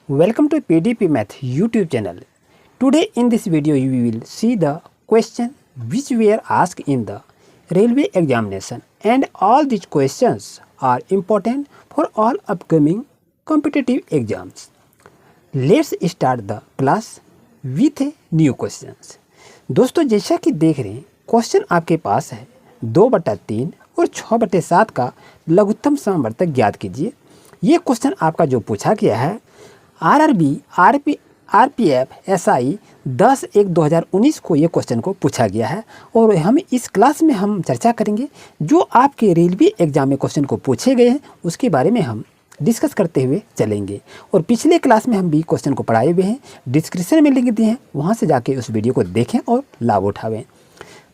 Welcome to PDP Math YouTube channel. Today in this video you will see the question which were asked in the railway examination, and all these questions are important for all upcoming competitive exams. Let's start the class with a new questions. दोस्तों जैसा कि देख रहे हैं question आपके पास है 2/3 और 6/7 का लघुत्तम समवर्तक ज्ञात कीजिए। ये क्वेश्चन आपका जो पूछा गया है आरआरबी आरपीएफ एसआई 10/1/2019 को ये क्वेश्चन को पूछा गया है, और हम इस क्लास में हम चर्चा करेंगे जो आपके रेलवे एग्जाम में क्वेश्चन को पूछे गए हैं उसके बारे में हम डिस्कस करते हुए चलेंगे। और पिछले क्लास में हम भी क्वेश्चन को पढ़ाए हुए हैं, डिस्क्रिप्शन में लिंक दिए हैं, वहाँ से जाके उस वीडियो को देखें और लाभ उठावें।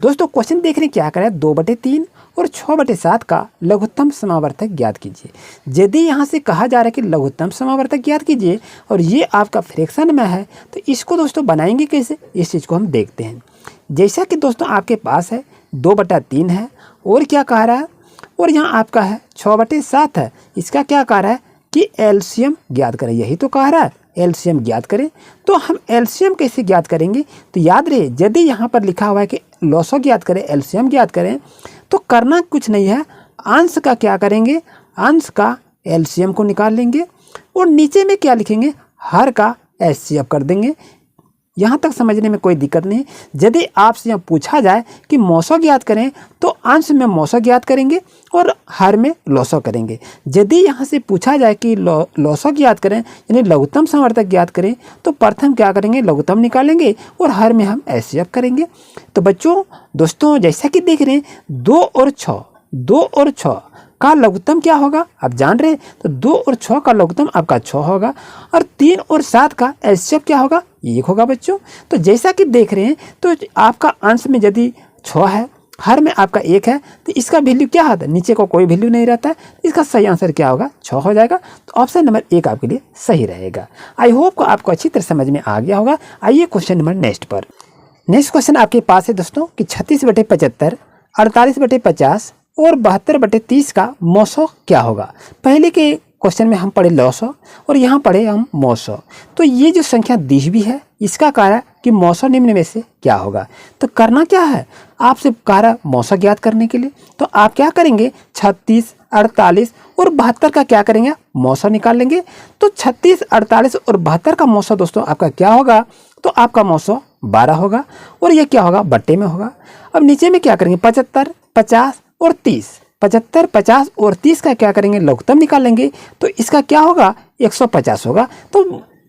दोस्तों क्वेश्चन देखने क्या करें 2/3 और 6/7 का लघुत्तम समावर्तक ज्ञात कीजिए। यदि यहाँ से कहा जा रहा है कि लघुत्तम समावर्तक ज्ञात कीजिए और ये आपका फ्रैक्शन में है तो इसको दोस्तों बनाएंगे कैसे, इस चीज़ को हम देखते हैं। जैसा कि दोस्तों आपके पास है 2/3 है और क्या कह रहा है, और यहाँ आपका है 6/7 है, इसका क्या कह रहा है कि एलसीएम ज्ञात करें, यही तो कह रहा है एलसीएम ज्ञात करें। तो हम एलसीएम कैसे ज्ञात करेंगे, तो याद रहे यदि यहाँ पर लिखा हुआ है कि लॉसो ज्ञात करें एलसीएम ज्ञात करें तो करना कुछ नहीं है, अंश का क्या करेंगे, अंश का एलसीएम को निकाल लेंगे और नीचे में क्या लिखेंगे, हर का एचसीएफ कर देंगे। यहाँ तक समझने में कोई दिक्कत नहीं। यदि आपसे यहाँ पूछा जाए कि मौसो ज्ञात करें तो अंश में मौसो ज्ञात करेंगे और हर में लॉसो करेंगे। यदि यहाँ से पूछा जाए कि लॉसो ज्ञात करें यानी लघुत्तम समवर्तक ज्ञात करें तो प्रथम क्या करेंगे, लघुत्तम निकालेंगे और हर में हम एचसीएफ करेंगे। तो बच्चों दोस्तों जैसा कि देख रहे हैं 2 और 6 का लघुत्तम क्या होगा आप जान रहे हैं, तो 2 और 6 का लघुत्तम आपका 6 होगा और 3 और 7 का एचसीएफ क्या होगा, 1 होगा बच्चों। तो जैसा कि देख रहे हैं तो आपका अंश में यदि 6 है, हर में आपका 1 है, तो इसका वैल्यू क्या होता है, नीचे को कोई वैल्यू नहीं रहता है, इसका सही आंसर क्या होगा 6 हो जाएगा। तो ऑप्शन नंबर 1 आपके लिए सही रहेगा। आई होप को आपको अच्छी तरह समझ में आ गया होगा। आइए क्वेश्चन नंबर नेक्स्ट पर। नेक्स्ट क्वेश्चन आपके पास है दोस्तों कि 36/75, 48/50 और 72/30 का मौसो क्या होगा। पहले के क्वेश्चन में हम पढ़े लॉसो और यहाँ पढ़े हम मौसो। तो ये जो संख्या दी हुई है इसका कह रहा है कि मौसो निम्न में से क्या होगा। तो करना क्या है, आपसे कह रहा है मौसो ज्ञात करने के लिए, तो आप क्या करेंगे 36, 48 और 72 का क्या करेंगे, मौसो निकाल लेंगे। तो 36, 48 और 72 का मौसो दोस्तों आपका क्या होगा, तो आपका मौसो 12 होगा और ये क्या होगा बट्टे में होगा। अब नीचे में क्या करेंगे 75, 50 और 30, 75, 50 और 30 का क्या करेंगे लघुत्तम निकालेंगे, तो इसका क्या होगा 150 होगा। तो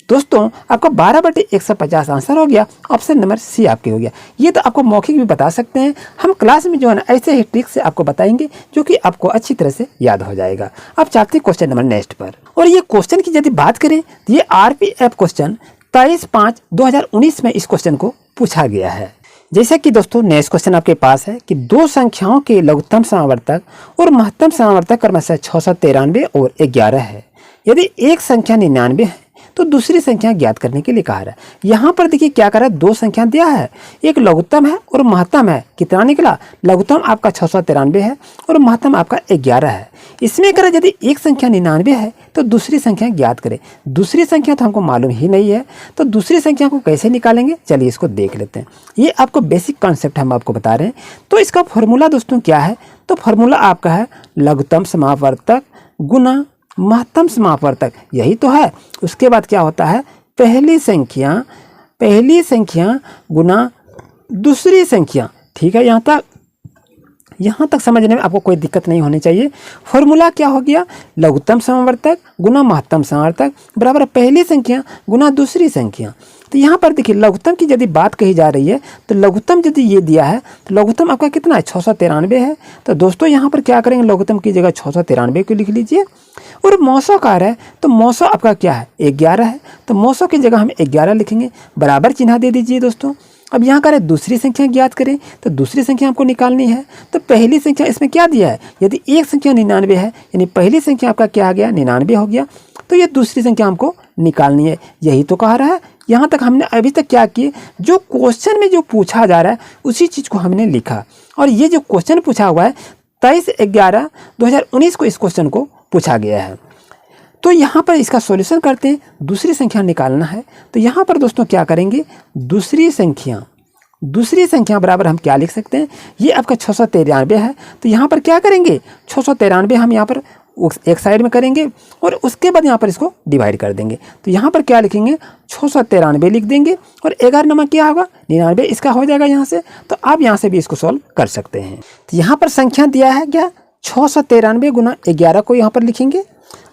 दोस्तों आपका 12/150 आंसर हो गया। ऑप्शन नंबर सी आपके हो गया। ये तो आपको मौखिक भी बता सकते हैं, हम क्लास में जो है ना ऐसे ही ट्रिक से आपको बताएंगे जो कि आपको अच्छी तरह से याद हो जाएगा। अब चलते हैं क्वेश्चन नंबर नेक्स्ट पर। और ये क्वेश्चन की यदि बात करें तो ये आरपीएफ क्वेश्चन 23/5/2019 में इस क्वेश्चन को पूछा गया है। जैसा कि दोस्तों नेक्स्ट क्वेश्चन आपके पास है कि दो संख्याओं के लघुत्तम समावर्तक और महत्तम समावर्तक क्रमशः 693 और 11 है। यदि एक संख्या 99 है तो दूसरी संख्या ज्ञात करने के लिए कहा रहा है। यहाँ पर देखिए क्या कर रहा है, दो संख्या दिया है, एक लघुत्तम है और महत्तम है। कितना निकला, लघुत्तम आपका 693 है और महत्तम आपका 11 है। इसमें करें यदि एक संख्या 99 है तो दूसरी संख्या ज्ञात करें। दूसरी संख्या तो हमको मालूम ही नहीं है, तो दूसरी संख्या को कैसे निकालेंगे, चलिए इसको देख लेते हैं। ये आपको बेसिक कॉन्सेप्ट हम आपको बता रहे हैं। तो इसका फॉर्मूला दोस्तों क्या है, तो फॉर्मूला आपका है लघुत्तम समावर्तक गुना महत्तम समावर्तक, यही तो है। उसके बाद क्या होता है, पहली संख्या गुना दूसरी संख्या। ठीक है, यहाँ तक समझने में आपको कोई दिक्कत नहीं होनी चाहिए। फॉर्मूला क्या हो गया, लघुत्तम समावर्तक गुना महत्तम समावर्तक बराबर पहली संख्या गुना दूसरी संख्या। तो यहाँ पर देखिए लघुत्तम की यदि बात कही जा रही है तो लघुत्तम यदि ये दिया है तो लघुत्तम आपका कितना है 693 है। तो दोस्तों यहाँ पर क्या करेंगे, लघुत्तम की जगह 693 को लिख लीजिए। और मौसो का है तो मौसो आपका क्या है 11 है, तो मौसो की जगह हम 11 लिखेंगे, बराबर चिन्ह दे दीजिए दोस्तों। अब यहाँ करें दूसरी संख्या ज्ञात करें, तो दूसरी संख्या हमको निकालनी है। तो पहली संख्या इसमें क्या दिया है, यदि एक संख्या 99 है यानी पहली संख्या आपका क्या आ गया 99 हो गया, तो ये दूसरी संख्या हमको निकालनी है, यही तो कह रहा है। यहाँ तक हमने अभी तक क्या किए, जो क्वेश्चन में जो पूछा जा रहा है उसी चीज़ को हमने लिखा। और ये जो क्वेश्चन पूछा हुआ है 23/11/2019 को इस क्वेश्चन को पूछा गया है। तो यहाँ पर इसका सॉल्यूशन करते हैं, दूसरी संख्या निकालना है। तो यहाँ पर दोस्तों क्या करेंगे, दूसरी संख्या बराबर हम क्या लिख सकते हैं, ये आपका 693 है। तो यहाँ पर क्या करेंगे, 693 हम यहाँ पर एक साइड में करेंगे और उसके बाद यहाँ पर इसको डिवाइड कर देंगे। तो यहाँ पर क्या लिखेंगे, 693 लिख देंगे और 11 नंबर क्या होगा, 99 इसका हो जाएगा यहाँ से। तो आप यहाँ से भी इसको सॉल्व कर सकते हैं। तो यहाँ पर संख्या दिया है क्या, 693 गुना 11 को यहाँ पर लिखेंगे।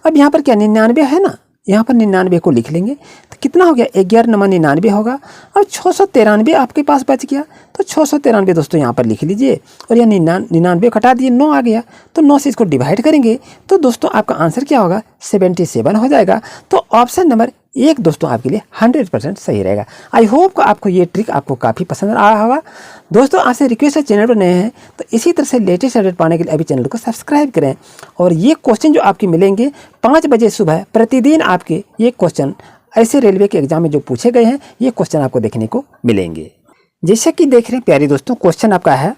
अब यहाँ पर क्या 99 है ना, यहाँ पर 99 को लिख लेंगे। तो कितना हो गया, 11 नंबर 99 होगा। अब 693 आपके पास बच गया, तो 693 दोस्तों यहाँ पर लिख लीजिए और यह 99 कटा दिए, 9 आ गया। तो 9 से इसको डिवाइड करेंगे तो दोस्तों आपका आंसर क्या होगा, 77 हो जाएगा। तो ऑप्शन नंबर 1 दोस्तों आपके लिए 100% सही रहेगा। आई होप आपको ये ट्रिक आपको काफ़ी पसंद आया होगा। दोस्तों आपसे रिक्वेस्ट है, चैनल पर नए हैं तो इसी तरह से लेटेस्ट अपडेट पाने के लिए अभी चैनल को सब्सक्राइब करें। और ये क्वेश्चन जो आपके मिलेंगे 5 बजे सुबह प्रतिदिन, आपके ये क्वेश्चन ऐसे रेलवे के एग्जाम में जो पूछे गए हैं, ये क्वेश्चन आपको देखने को मिलेंगे। जैसे कि देख रहे हैं प्यारे दोस्तों, क्वेश्चन आपका है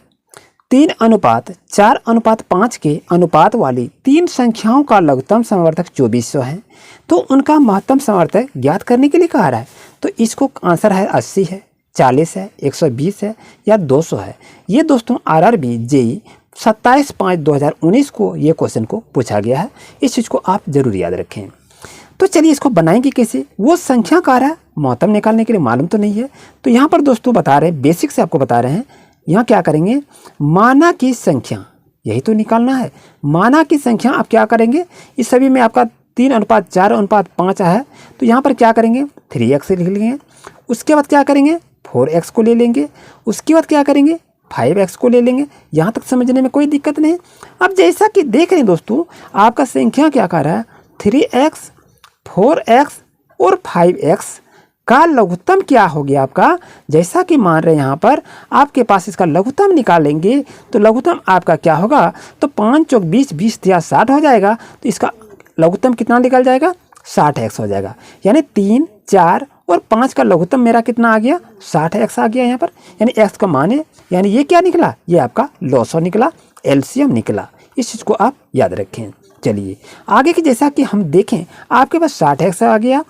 3:4:5 के अनुपात वाली 3 संख्याओं का लघुत्तम समवर्तक 2400 है, तो उनका महत्तम समवर्तक ज्ञात करने के लिए कहा रहा है। तो इसको आंसर है 80 है, 40 है, 120 है या 200 है। ये दोस्तों RRB JEE 27/5/2019 को ये क्वेश्चन को पूछा गया है। इस चीज़ को आप जरूर याद रखें। तो चलिए इसको बनाएंगे कैसे, वो संख्या का रहा है, महत्तम निकालने के लिए मालूम तो नहीं है। तो यहाँ पर दोस्तों बता रहे हैं, बेसिक से आपको बता रहे हैं। यहाँ क्या करेंगे, माना की संख्या, यही तो निकालना है। माना की संख्या आप क्या करेंगे, इस सभी में आपका 3:4:5 है। तो यहाँ पर क्या करेंगे, 3x लिख लेंगे। उसके बाद क्या करेंगे, 4x को ले लेंगे। उसके बाद क्या करेंगे, 5x को ले लेंगे। यहाँ तक समझने में कोई दिक्कत नहीं। अब जैसा कि देख रहे हैं दोस्तों, आपका संख्या क्या कर रहा है, 3x 4x और 5x का लघुत्तम क्या हो गया आपका, जैसा कि मान रहे हैं यहाँ पर आपके पास इसका लघुत्तम निकालेंगे तो लघुत्तम आपका क्या होगा, तो 5 चौक 20, 20 या 60 हो जाएगा। तो इसका लघुत्तम कितना निकल जाएगा, 60x हो जाएगा। यानी 3, 4 और 5 का लघुत्तम मेरा कितना आ गया, 60x आ गया यहाँ पर। यानी x का माने, यानी ये क्या निकला, ये आपका लॉसो निकला, LCM निकला। इस चीज़ को आप याद रखें। चलिए आगे की, जैसा कि हम देखें आपके पास 60x आ गया,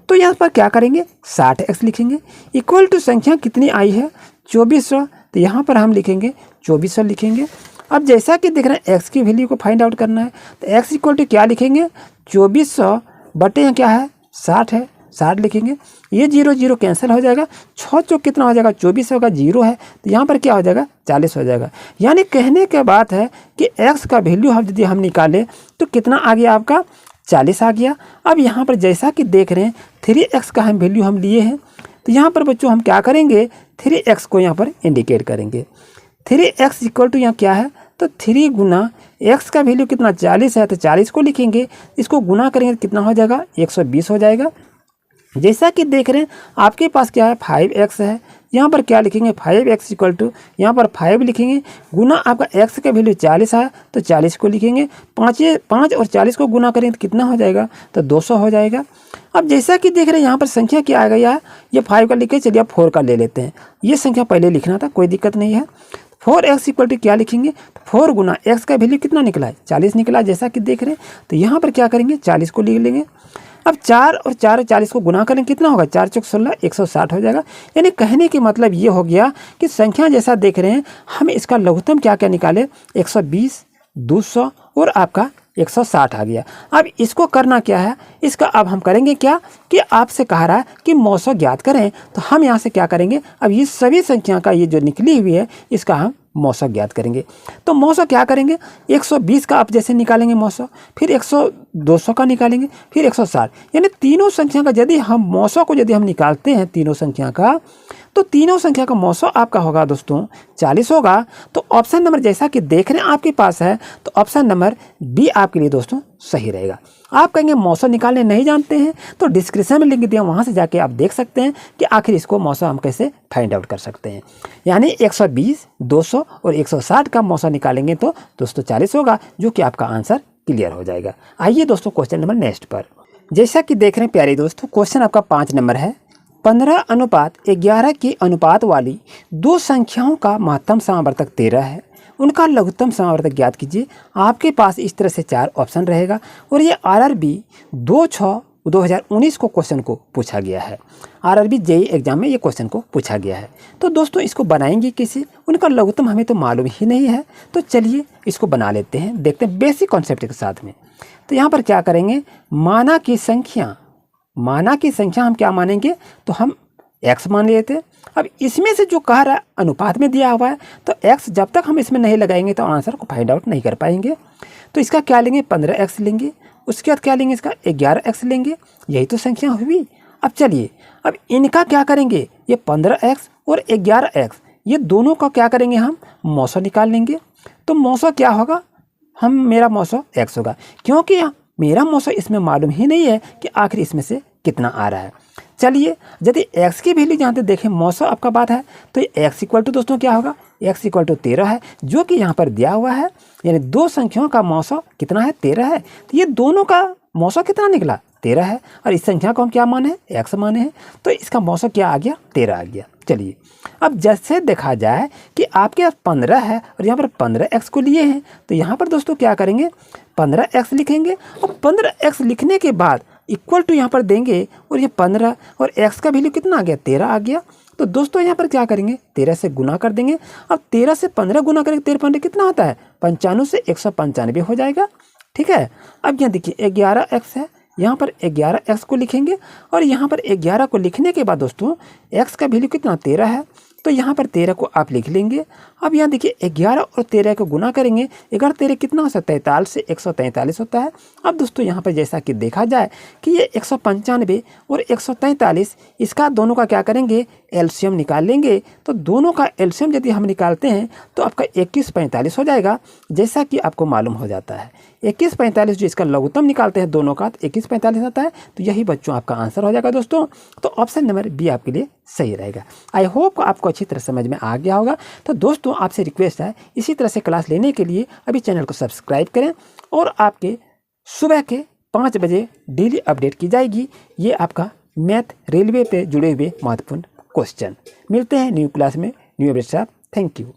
तो यहाँ पर क्या करेंगे, 60x लिखेंगे। इक्वल टू संख्या कितनी आई है, 2400। तो यहाँ पर हम लिखेंगे 2400 लिखेंगे। अब जैसा कि देख रहे हैं x की वैल्यू को फाइंड आउट करना है, तो x इक्वल टू क्या लिखेंगे, 2400 बटे यहाँ क्या है, 60 है, 60 लिखेंगे। ये 0 0 कैंसिल हो जाएगा, 6 चौक कितना हो जाएगा, 2400 का 0 है। तो यहाँ पर क्या हो जाएगा, 40 हो जाएगा। यानी कहने के बात है कि x का वैल्यू हम यदि हम निकालें तो कितना आ गया आपका, 40 आ गया। अब यहाँ पर जैसा कि देख रहे हैं 3x का हम वैल्यू हम लिए हैं, तो यहाँ पर बच्चों हम क्या करेंगे, 3x को यहाँ पर इंडिकेट करेंगे। 3x इक्वल टू यहाँ क्या है, तो 3 गुना x का वैल्यू कितना, 40 है, तो 40 को लिखेंगे। इसको गुना करेंगे तो कितना हो जाएगा, 120 हो जाएगा। जैसा कि देख रहे हैं आपके पास क्या है, 5x है। यहाँ पर क्या लिखेंगे, 5x इक्वल टू यहाँ पर 5 लिखेंगे, गुना आपका x का वैल्यू 40 है, तो 40 को लिखेंगे। 5 और 40 को गुना करेंगे तो कितना हो जाएगा, तो 200 हो जाएगा। अब जैसा कि देख रहे हैं यहाँ पर संख्या क्या आ गया है, ये 5 का लिखे, चलिए अब 4 का ले लेते हैं। ये संख्या पहले लिखना था, कोई दिक्कत नहीं है। 4x इक्वल टू क्या लिखेंगे, 4 गुना x का वैल्यू कितना निकला है, 40 निकला, जैसा कि देख रहे हैं। तो यहाँ पर क्या करेंगे, 40 को लिख लेंगे। अब 4 और 40 को गुना करें कितना होगा, 4 चौक 16, 160 हो जाएगा। यानी कहने के मतलब ये हो गया कि संख्या जैसा देख रहे हैं, हम इसका लघुत्तम क्या क्या निकाले, 120, 200 और आपका 160 आ गया। अब इसको करना क्या है, इसका अब हम करेंगे क्या कि आपसे कहा रहा है कि मौसो ज्ञात करें। तो हम यहाँ से क्या करेंगे, अब ये सभी संख्या का ये जो निकली हुई है इसका हम मौसो ज्ञात करेंगे। तो मौसो क्या करेंगे, 120 का आप जैसे निकालेंगे मौसो, फिर 200 का निकालेंगे, फिर 160। यानी तीनों संख्या का यदि हम मौसो को यदि हम निकालते हैं तीनों संख्या का, तो तीनों संख्या का मौसो आपका होगा दोस्तों 40 होगा। तो ऑप्शन नंबर जैसा कि देख रहे हैं आपके पास है, तो ऑप्शन नंबर बी आपके लिए दोस्तों सही रहेगा। आप कहेंगे मौसो निकालने नहीं जानते हैं, तो डिस्क्रिप्शन में लिंक दिया, वहाँ से जाके आप देख सकते हैं कि आखिर इसको मौसो हम कैसे फाइंड आउट कर सकते हैं। यानी 120, 200 और 160 का मौसो निकालेंगे तो दोस्तों 40 होगा, जो कि आपका आंसर क्लियर हो जाएगा। आइए दोस्तों क्वेश्चन नंबर नेक्स्ट पर। जैसा कि देख रहे हैं प्यारे दोस्तों, क्वेश्चन आपका 5 नंबर है। 15:11 के अनुपात वाली 2 संख्याओं का महत्तम समावर्तक 13 है, उनका लघुत्तम समावर्तक ज्ञात कीजिए। आपके पास इस तरह से 4 ऑप्शन रहेगा और ये RRB 2/6/2019 को क्वेश्चन को पूछा गया है। RRB JEE एग्जाम में ये क्वेश्चन को पूछा गया है। तो दोस्तों इसको बनाएंगे कैसे, उनका लघुत्तम हमें तो मालूम ही नहीं है। तो चलिए इसको बना लेते हैं, देखते हैं बेसिक कॉन्सेप्ट के साथ में। तो यहाँ पर क्या करेंगे, माना की संख्या हम क्या मानेंगे, तो हम x मान लेते हैं। अब इसमें से जो कह रहा है अनुपात में दिया हुआ है, तो x जब तक हम इसमें नहीं लगाएंगे तो आंसर को फाइंड आउट नहीं कर पाएंगे। तो इसका क्या लेंगे, 15x लेंगे। उसके बाद क्या लेंगे, इसका 11x लेंगे। यही तो संख्या हुई। अब चलिए अब इनका क्या करेंगे, ये 15x और 11x ये दोनों का क्या करेंगे, हम मौसा निकाल लेंगे। तो मौसा क्या होगा, मेरा मौसा x होगा, क्योंकि मेरा मौसा इसमें मालूम ही नहीं है कि आखिर इसमें से कितना आ रहा है। चलिए यदि x की वैल्यू जहाँ तक देखें, मौसा आपका बात है, तो x इक्वल टू दोस्तों क्या होगा, x इक्वल टू 13 है, जो कि यहाँ पर दिया हुआ है। यानी दो संख्याओं का मौसा कितना है, 13 है। तो ये दोनों का मौसा कितना निकला, 13 है। और इस संख्या को हम क्या माने हैं, x माने हैं। तो इसका मौसा क्या आ गया, 13 आ गया। चलिए अब जैसे देखा जाए कि आपके पास 15 है और यहाँ पर 15x को लिए हैं, तो यहाँ पर दोस्तों क्या करेंगे, 15x लिखेंगे और 15x लिखने के बाद इक्वल टू यहाँ पर देंगे और ये 15 और x का वैल्यू कितना आ गया, 13 आ गया। तो दोस्तों यहाँ पर क्या करेंगे, 13 से गुना कर देंगे। अब 13 से 15 गुना करेंगे, 13 15 कितना होता है, 95 से 195 हो जाएगा। ठीक है। अब यहाँ देखिए 11x है, यहाँ पर 11x को लिखेंगे और यहाँ पर 11 को लिखने के बाद दोस्तों x का वैल्यू कितना, 13 है। तो यहाँ पर 13 को आप लिख लेंगे। अब यहाँ देखिए 11 और 13 को गुना करेंगे, 11 13 कितना होता है, 43 से 143 होता है। अब दोस्तों यहाँ पर जैसा कि देखा जाए कि ये 195 और 143 इसका दोनों का क्या करेंगे, एलसीएम निकाल लेंगे। तो दोनों का एलसीएम यदि हम निकालते हैं तो आपका 2145 हो जाएगा, जैसा कि आपको मालूम हो जाता है। 2145 जो इसका लघुत्तम निकालते हैं दोनों का, तो 2145 आता है। तो यही बच्चों आपका आंसर हो जाएगा दोस्तों। तो ऑप्शन नंबर बी आपके लिए सही रहेगा। आई होप आपको अच्छी तरह समझ में आ गया होगा। तो दोस्तों आपसे रिक्वेस्ट है, इसी तरह से क्लास लेने के लिए अभी चैनल को सब्सक्राइब करें और आपके सुबह के 5 बजे डेली अपडेट की जाएगी। ये आपका मैथ रेलवे पे जुड़े हुए महत्वपूर्ण क्वेश्चन। मिलते हैं न्यू क्लास में न्यू अपडेट। Thank you.